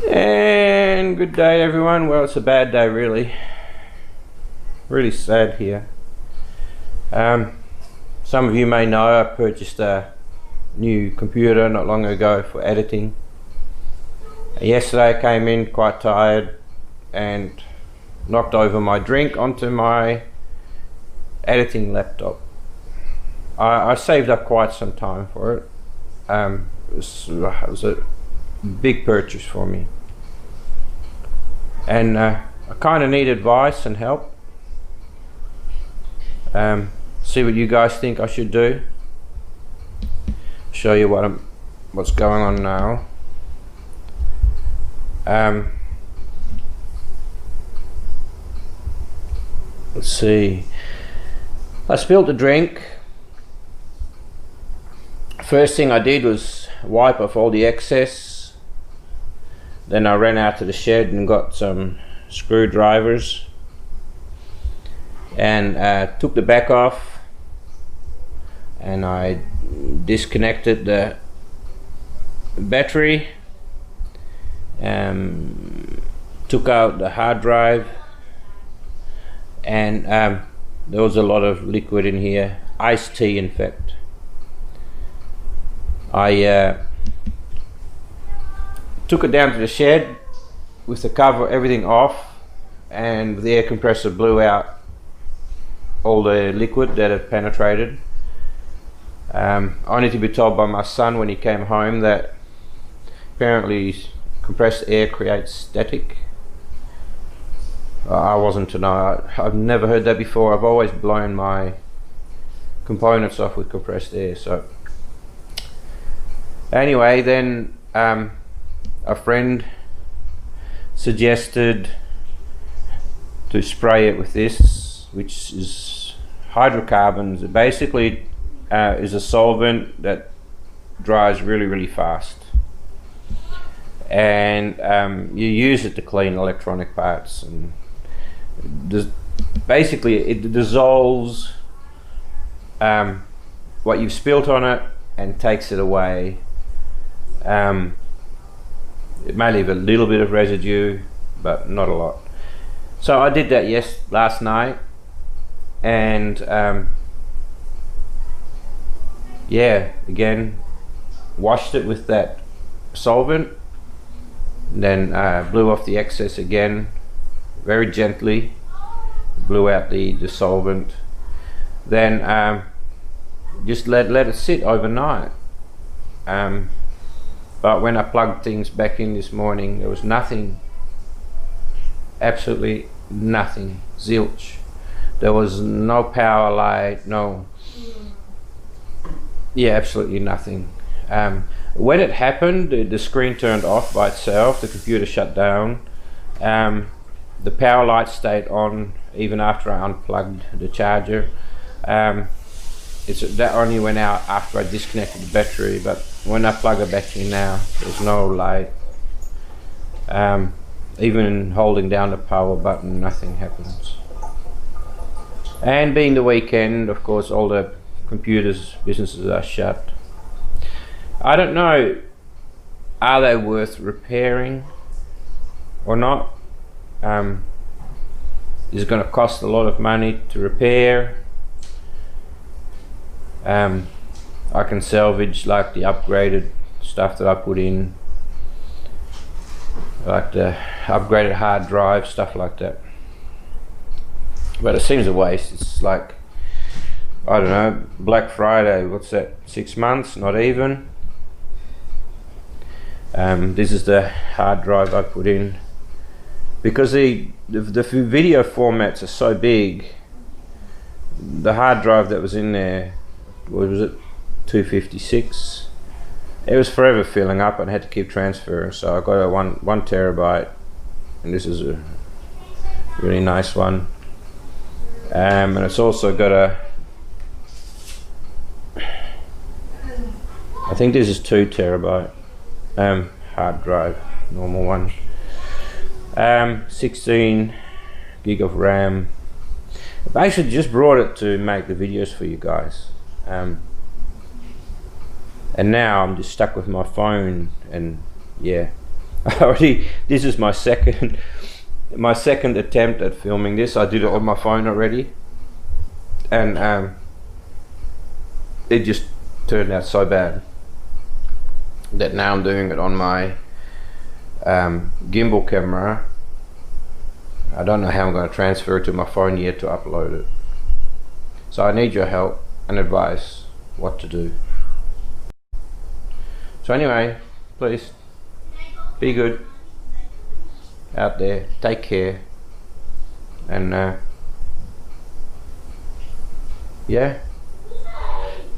And good day everyone. Well, it's a bad day really. Really sad here. Some of you may know I purchased a new computer not long ago for editing. Yesterday I came in quite tired and knocked over my drink onto my editing laptop. I saved up quite some time for it. It was a big purchase for me, and I kind of need advice and help. See what you guys think I should do. Show you what's going on now. Let's see. I spilled the drink. First thing I did was wipe off all the excess. Then I ran out to the shed and got some screwdrivers and took the back off, and I disconnected the battery, took out the hard drive, and there was a lot of liquid in here, iced tea in fact. I took it down to the shed with the cover, everything off, and the air compressor blew out all the liquid that had penetrated. Only to be told by my son when he came home that apparently compressed air creates static. I wasn't to know. I've never heard that before. I've always blown my components off with compressed air. So anyway, then a friend suggested to spray it with this, which is hydrocarbons. It basically is a solvent that dries really fast, and you use it to clean electronic parts, and basically it dissolves what you've spilt on it and takes it away. It may leave a little bit of residue, but not a lot. So I did that last night, and yeah, again washed it with that solvent, then blew off the excess again very gently, blew out the solvent, then just let it sit overnight. But when I plugged things back in this morning, there was nothing, absolutely nothing, zilch. There was no power light, absolutely nothing. When it happened, the screen turned off by itself, the computer shut down. The power light stayed on even after I unplugged the charger. That only went out after I disconnected the battery, but when I plug it back in now, there's no light. Even holding down the power button, nothing happens. And being the weekend, of course, all the businesses are shut. I don't know, are they worth repairing or not? Is it going to cost a lot of money to repair? I can salvage like the upgraded stuff that I put in, like the upgraded hard drive, stuff like that. But it seems a waste. It's like, I don't know, Black Friday, what's that, 6 months, not even. This is the hard drive I put in. Because the video formats are so big, the hard drive that was in there, what was it, 256, it was forever filling up and I had to keep transferring. So I got a one terabyte, and this is a really nice one. And it's also got I think this is 2 terabyte hard drive, normal one. 16 gig of RAM. I actually just brought it to make the videos for you guys. And now I'm just stuck with my phone, and yeah, This is my second attempt at filming this. I did it on my phone already, and it just turned out so bad that now I'm doing it on my gimbal camera. I don't know how I'm going to transfer it to my phone yet to upload it. So I need your help and advice what to do. So anyway, please be good out there, take care, and yeah,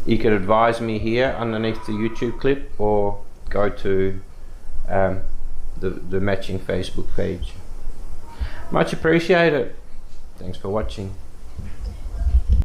you can advise me here underneath the YouTube clip, or go to the matching Facebook page. Much appreciated. Thanks for watching.